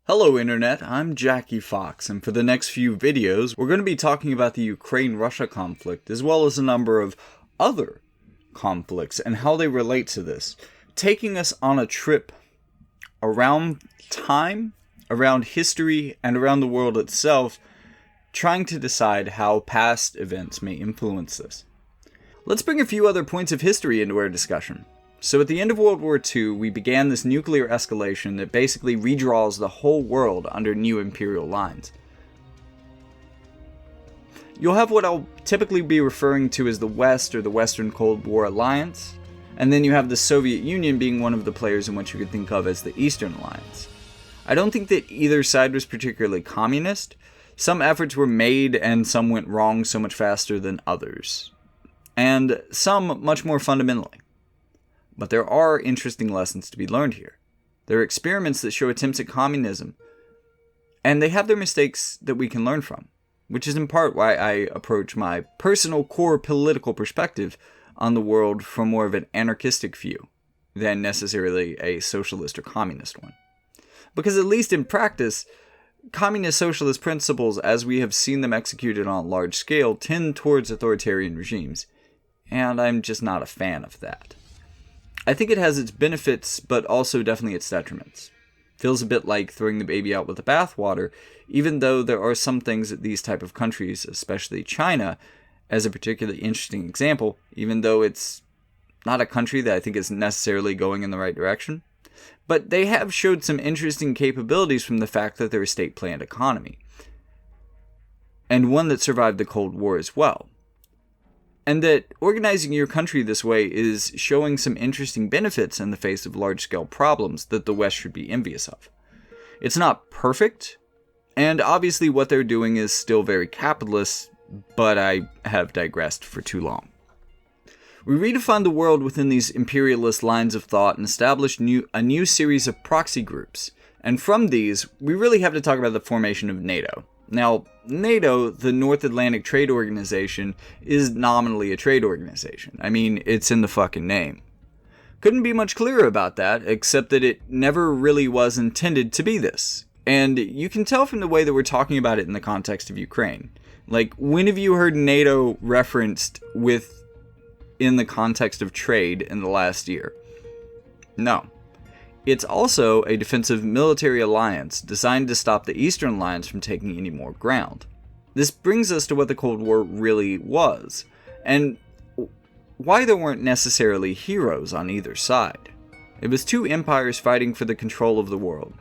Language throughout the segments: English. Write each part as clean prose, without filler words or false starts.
Hello Internet, I'm Jackie Fox, and for the next few videos, we're going to be talking about the Ukraine-Russia conflict, as well as a number of other conflicts and how they relate to this, taking us on a trip around time, around history, and around the world itself, trying to decide how past events may influence this. Let's bring a few other points of history into our discussion. So at the end of World War II, we began this nuclear escalation that basically redraws the whole world under new imperial lines. You'll have what I'll typically be referring to as the West or the Western Cold War Alliance, and then you have the Soviet Union being one of the players in what you could think of as the Eastern Alliance. I don't think that either side was particularly communist. Some efforts were made and some went wrong so much faster than others, and some much more fundamentally. But there are interesting lessons to be learned here. There are experiments that show attempts at communism, and they have their mistakes that we can learn from, which is in part why I approach my personal core political perspective on the world from more of an anarchistic view than necessarily a socialist or communist one. Because at least in practice, communist socialist principles, as we have seen them executed on a large scale, tend towards authoritarian regimes, and I'm just not a fan of that. I think it has its benefits, but also definitely its detriments. Feels a bit like throwing the baby out with the bathwater, even though there are some things that these type of countries, especially China, as a particularly interesting example, even though it's not a country that I think is necessarily going in the right direction. But they have showed some interesting capabilities from the fact that they're a state-planned economy, and one that survived the Cold War as well. And that organizing your country this way is showing some interesting benefits in the face of large-scale problems that the West should be envious of. It's not perfect, and obviously what they're doing is still very capitalist, but I have digressed for too long. We redefined the world within these imperialist lines of thought and established a new series of proxy groups, and from these, we really have to talk about the formation of NATO. Now, NATO, the North Atlantic Trade Organization, is nominally a trade organization. I mean, it's in the fucking name. Couldn't be much clearer about that, except that it never really was intended to be this. And you can tell from the way that we're talking about it in the context of Ukraine. Like, when have you heard NATO referenced in the context of trade in the last year? No. It's also a defensive military alliance designed to stop the Eastern Alliance from taking any more ground. This brings us to what the Cold War really was, and why there weren't necessarily heroes on either side. It was two empires fighting for the control of the world.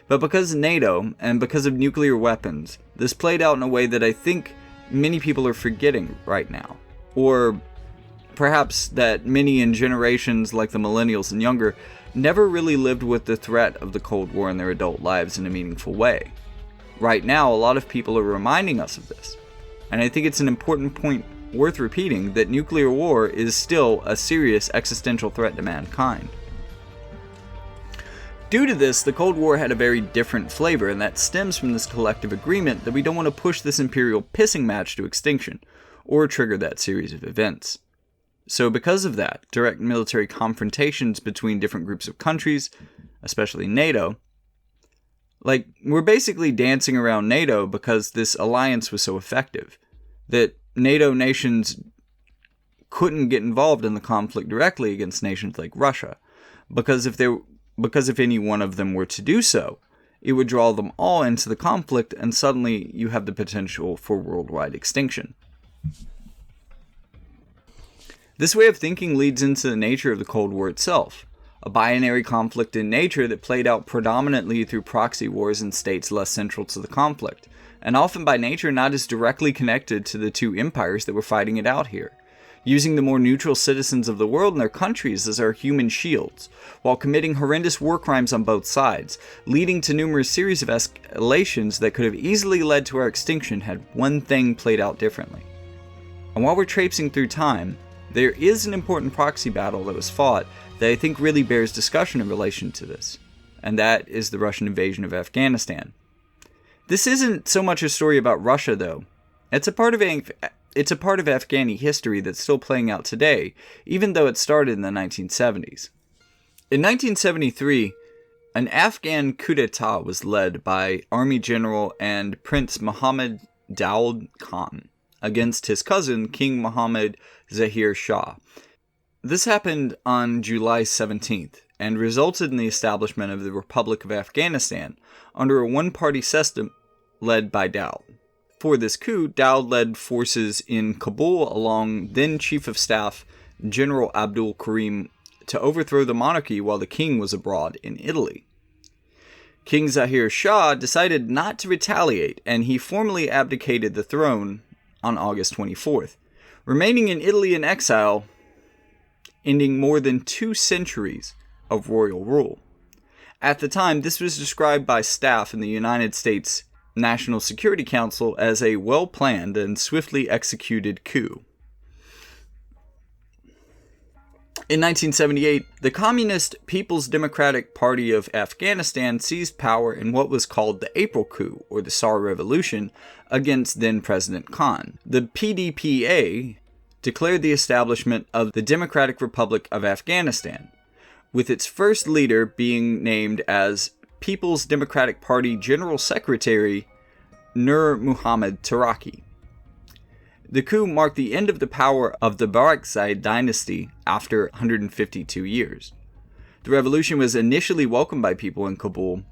But because NATO, and because of nuclear weapons, this played out in a way that I think many people are forgetting right now. Or perhaps that many in generations like the millennials and younger never really lived with the threat of the Cold War in their adult lives in a meaningful way. Right now, a lot of people are reminding us of this, and I think it's an important point worth repeating that nuclear war is still a serious existential threat to mankind. Due to this, the Cold War had a very different flavor, and that stems from this collective agreement that we don't want to push this imperial pissing match to extinction, or trigger that series of events. So because of that, direct military confrontations between different groups of countries, especially NATO, we're basically dancing around NATO because this alliance was so effective, that NATO nations couldn't get involved in the conflict directly against nations like Russia, because if any one of them were to do so, it would draw them all into the conflict, and suddenly you have the potential for worldwide extinction. This way of thinking leads into the nature of the Cold War itself, a binary conflict in nature that played out predominantly through proxy wars in states less central to the conflict, and often by nature not as directly connected to the two empires that were fighting it out here, using the more neutral citizens of the world and their countries as our human shields, while committing horrendous war crimes on both sides, leading to numerous series of escalations that could have easily led to our extinction had one thing played out differently. And while we're traipsing through time, there is an important proxy battle that was fought that I think really bears discussion in relation to this, and that is the Russian invasion of Afghanistan. This isn't so much a story about Russia, though. It's a part of Afghani history that's still playing out today, even though it started in the 1970s. In 1973, An Afghan coup d'etat was led by Army General and Prince Mohammed Daoud Khan against his cousin, King Mohammed Zahir Shah. This happened on July 17th and resulted in the establishment of the Republic of Afghanistan under a one-party system led by Daoud. For this coup, Daoud led forces in Kabul along then Chief of Staff General Abdul Karim to overthrow the monarchy while the king was abroad in Italy. King Zahir Shah decided not to retaliate, and he formally abdicated the throne on August 24th, remaining in Italy in exile, ending more than 2 centuries of royal rule. At the time, this was described by staff in the United States National Security Council as a well-planned and swiftly executed coup. In 1978, the Communist People's Democratic Party of Afghanistan seized power in what was called the April Coup, or the Tsar Revolution, against then-President Khan. The PDPA declared the establishment of the Democratic Republic of Afghanistan, with its first leader being named as People's Democratic Party General Secretary Nur Muhammad Taraki. The coup marked the end of the power of the Barakzai dynasty after 152 years. The revolution was initially welcomed by people in Kabul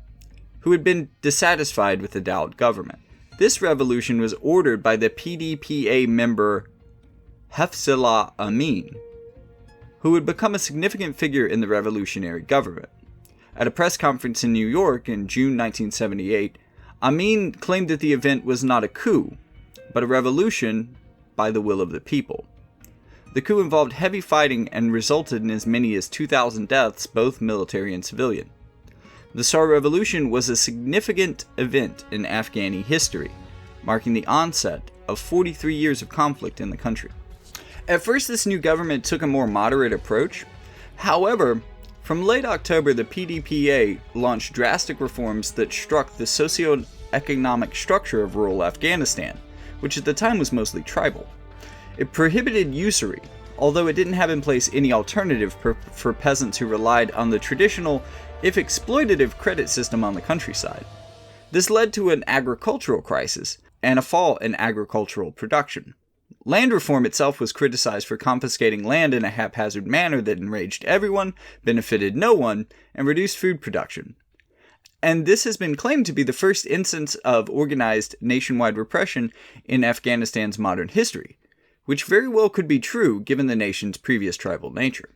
who had been dissatisfied with the Daoud government. This revolution was ordered by the PDPA member Hafizullah Amin, who would become a significant figure in the revolutionary government. At a press conference in New York in June 1978, Amin claimed that the event was not a coup, but a revolution by the will of the people. The coup involved heavy fighting and resulted in as many as 2,000 deaths, both military and civilian. The Tsar Revolution was a significant event in Afghani history, marking the onset of 43 years of conflict in the country. At first, this new government took a more moderate approach. However, from late October, the PDPA launched drastic reforms that struck the socio-economic structure of rural Afghanistan, which at the time was mostly tribal. It prohibited usury, although it didn't have in place any alternative for peasants who relied on the traditional, if exploitative, credit system on the countryside. This led to an agricultural crisis and a fall in agricultural production. Land reform itself was criticized for confiscating land in a haphazard manner that enraged everyone, benefited no one, and reduced food production. And this has been claimed to be the first instance of organized nationwide repression in Afghanistan's modern history, which very well could be true given the nation's previous tribal nature.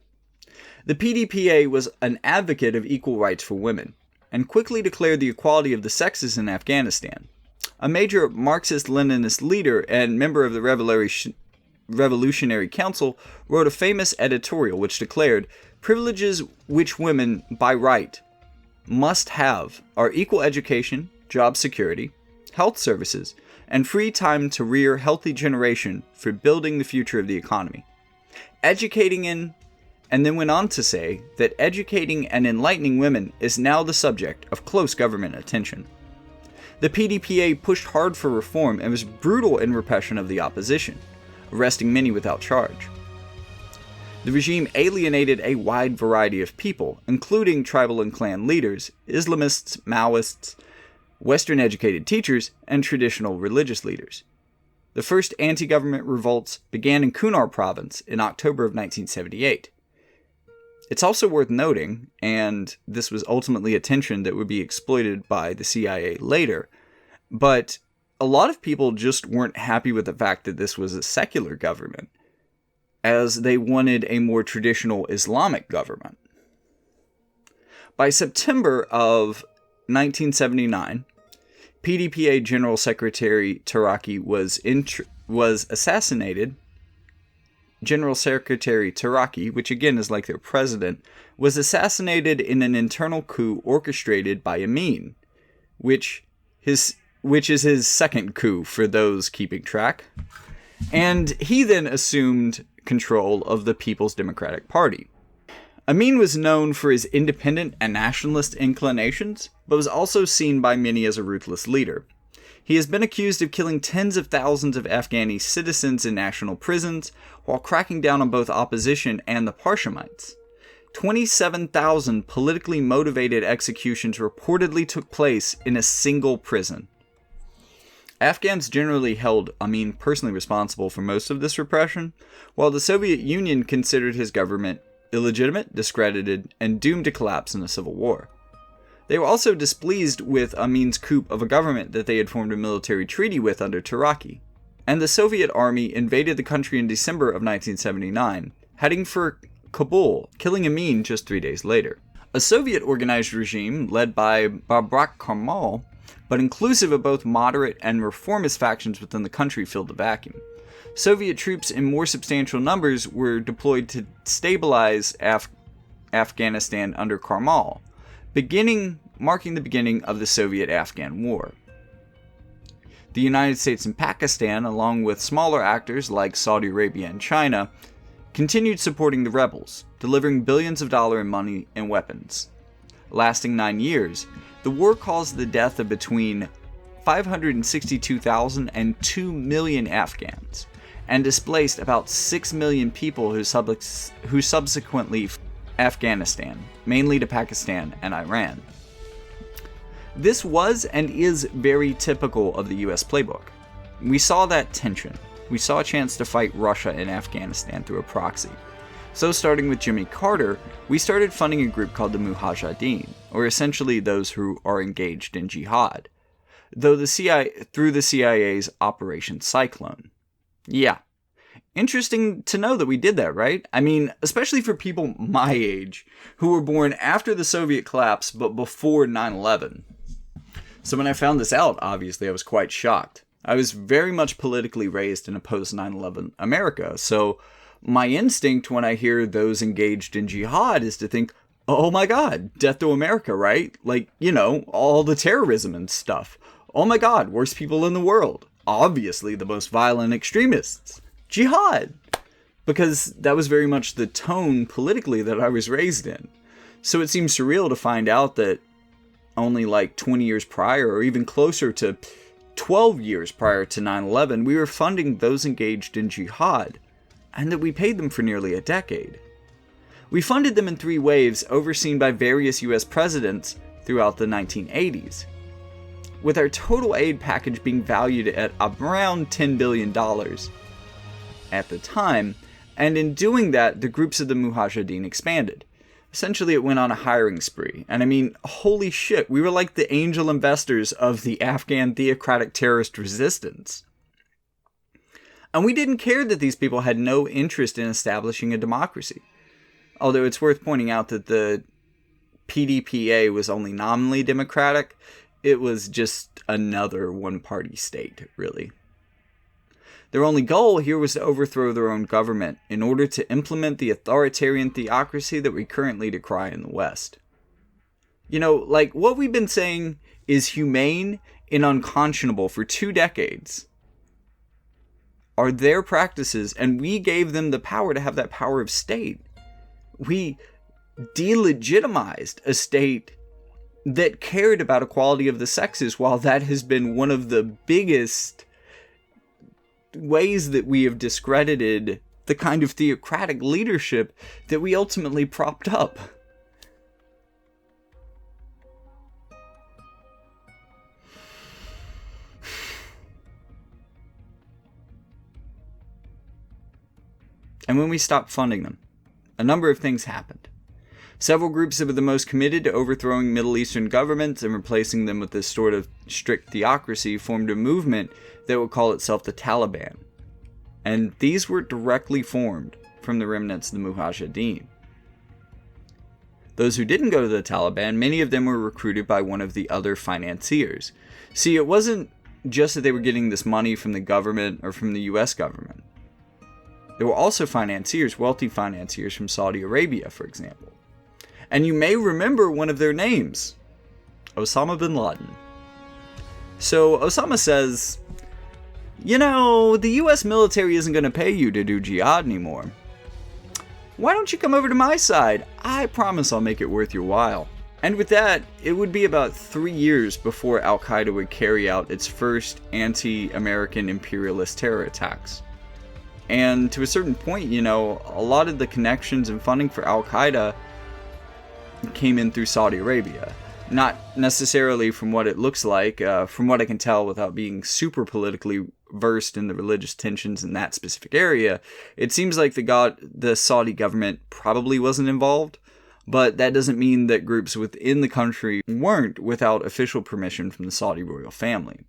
The PDPA was an advocate of equal rights for women, and quickly declared the equality of the sexes in Afghanistan. A major Marxist-Leninist leader and member of the Revolutionary Council wrote a famous editorial which declared, "Privileges which women, by right, must have are equal education, job security, health services, and free time to rear healthy generation for building the future of the economy. Educating in," and then went on to say that educating and enlightening women is now the subject of close government attention. The PDPA pushed hard for reform and was brutal in repression of the opposition, arresting many without charge. The regime alienated a wide variety of people, including tribal and clan leaders, Islamists, Maoists, Western-educated teachers, and traditional religious leaders. The first anti-government revolts began in Kunar province in October of 1978. It's also worth noting, and this was ultimately a tension that would be exploited by the CIA later, but a lot of people just weren't happy with the fact that this was a secular government, as they wanted a more traditional Islamic government. By September of 1979, PDPA General Secretary Taraki was assassinated. General Secretary Taraki, which again is like their president, was assassinated in an internal coup orchestrated by Amin, which is his second coup for those keeping track. And he then assumed control of the People's Democratic Party. Amin was known for his independent and nationalist inclinations, but was also seen by many as a ruthless leader. He has been accused of killing tens of thousands of Afghani citizens in national prisons, while cracking down on both opposition and the Parshamites. 27,000 politically motivated executions reportedly took place in a single prison. Afghans generally held Amin personally responsible for most of this repression, while the Soviet Union considered his government illegitimate, discredited, and doomed to collapse in a civil war. They were also displeased with Amin's coup of a government that they had formed a military treaty with under Turaki. And the Soviet army invaded the country in December of 1979, heading for Kabul, killing Amin just 3 days later. A Soviet-organized regime led by Babrak Karmal, but inclusive of both moderate and reformist factions within the country, filled the vacuum. Soviet troops in more substantial numbers were deployed to stabilize Afghanistan under Karmal, marking the beginning of the Soviet-Afghan War. The United States and Pakistan, along with smaller actors like Saudi Arabia and China, continued supporting the rebels, delivering billions of dollars in money and weapons. Lasting 9 years, the war caused the death of between 562,000 and 2 million Afghans, and displaced about 6 million people who subsequently fled Afghanistan, mainly to Pakistan and Iran. This was and is very typical of the US playbook. We saw that tension. We saw a chance to fight Russia in Afghanistan through a proxy. So starting with Jimmy Carter, we started funding a group called the Mujahideen, or essentially those who are engaged in jihad, through the CIA's Operation Cyclone. Yeah. Interesting to know that we did that, right? I mean, especially for people my age, who were born after the Soviet collapse but before 9/11. So when I found this out, obviously I was quite shocked. I was very much politically raised in a post-9/11 America, so my instinct when I hear those engaged in jihad is to think, oh my god, death to America, right? Like, all the terrorism and stuff. Oh my god, worst people in the world. Obviously the most violent extremists. Jihad! Because that was very much the tone politically that I was raised in. So it seems surreal to find out that only like 20 years prior, or even closer to 12 years prior to 9/11, we were funding those engaged in jihad, and that we paid them for nearly a decade. We funded them in 3 waves overseen by various US presidents throughout the 1980s, with our total aid package being valued at around $10 billion at the time, and in doing that, the groups of the Mujahideen expanded. Essentially, it went on a hiring spree, and I mean, holy shit, we were like the angel investors of the Afghan theocratic terrorist resistance. And we didn't care that these people had no interest in establishing a democracy. Although it's worth pointing out that the PDPA was only nominally democratic, it was just another one-party state, really. Their only goal here was to overthrow their own government in order to implement the authoritarian theocracy that we currently decry in the West. Like what we've been saying is humane and unconscionable for 2 decades are their practices, and we gave them the power to have that power of state. We delegitimized a state that cared about equality of the sexes, while that has been one of the biggest ways that we have discredited the kind of theocratic leadership that we ultimately propped up. And when we stopped funding them, a number of things happened. Several groups that were the most committed to overthrowing Middle Eastern governments and replacing them with this sort of strict theocracy formed a movement that would call itself the Taliban. And these were directly formed from the remnants of the Mujahideen. Those who didn't go to the Taliban, many of them were recruited by one of the other financiers. See, it wasn't just that they were getting this money from the government or from the US government. There were also financiers, wealthy financiers from Saudi Arabia, for example. And you may remember one of their names, Osama bin Laden. So Osama says, the US military isn't going to pay you to do jihad anymore. Why don't you come over to my side? I promise I'll make it worth your while. And with that, it would be about 3 years before Al-Qaeda would carry out its first anti-American imperialist terror attacks. And to a certain point, a lot of the connections and funding for Al-Qaeda came in through Saudi Arabia. Not necessarily from what it looks like, from what I can tell without being super politically versed in the religious tensions in that specific area, it seems like the Saudi government probably wasn't involved, but that doesn't mean that groups within the country weren't without official permission from the Saudi royal family.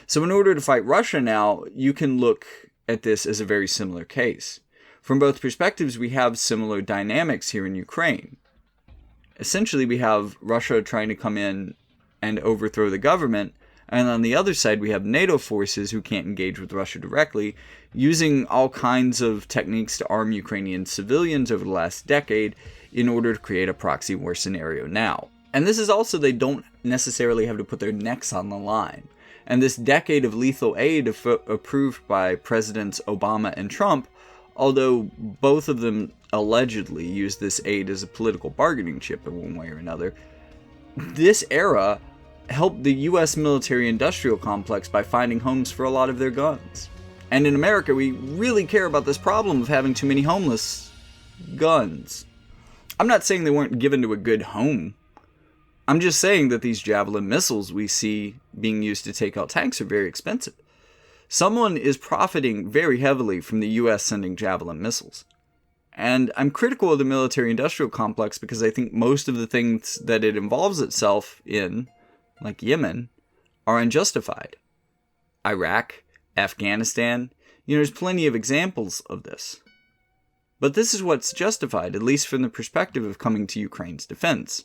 So in order to fight Russia now, you can look at this as a very similar case. From both perspectives, we have similar dynamics here in Ukraine. Essentially, we have Russia trying to come in and overthrow the government, and on the other side, we have NATO forces who can't engage with Russia directly, using all kinds of techniques to arm Ukrainian civilians over the last decade in order to create a proxy war scenario now. And this is also, they don't necessarily have to put their necks on the line. And this decade of lethal aid approved by Presidents Obama and Trump, although both of them allegedly used this aid as a political bargaining chip in one way or another, this era helped the U.S. military-industrial complex by finding homes for a lot of their guns. And in America, we really care about this problem of having too many homeless guns. I'm not saying they weren't given to a good home. I'm just saying that these Javelin missiles we see being used to take out tanks are very expensive. Someone is profiting very heavily from the U.S. sending Javelin missiles. And I'm critical of the military-industrial complex because I think most of the things that it involves itself in, like Yemen, are unjustified. Iraq, Afghanistan, there's plenty of examples of this. But this is what's justified, at least from the perspective of coming to Ukraine's defense.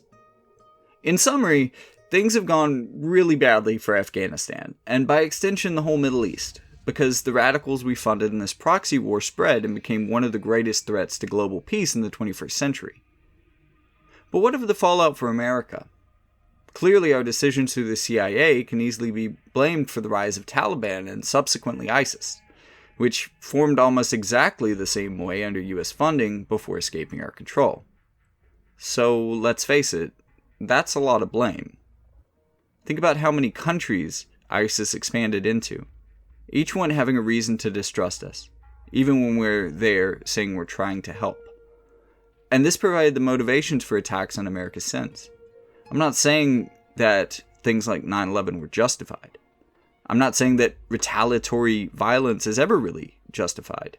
In summary, things have gone really badly for Afghanistan, and by extension the whole Middle East, because the radicals we funded in this proxy war spread and became one of the greatest threats to global peace in the 21st century. But what of the fallout for America? Clearly, our decisions through the CIA can easily be blamed for the rise of Taliban and subsequently ISIS, which formed almost exactly the same way under US funding before escaping our control. So, let's face it, that's a lot of blame. Think about how many countries ISIS expanded into, each one having a reason to distrust us, even when we're there saying we're trying to help. And this provided the motivations for attacks on America since. I'm not saying that things like 9/11 were justified. I'm not saying that retaliatory violence is ever really justified.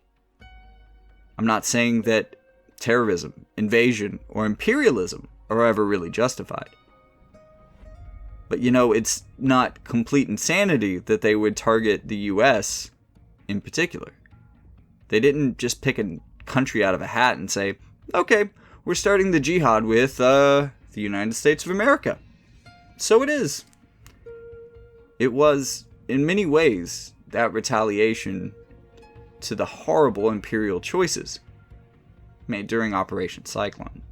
I'm not saying that terrorism, invasion, or imperialism are ever really justified. But it's not complete insanity that they would target the US in particular. They didn't just pick a country out of a hat and say, okay, we're starting the jihad with the United States of America. So it is. It was, in many ways, that retaliation to the horrible imperial choices made during Operation Cyclone.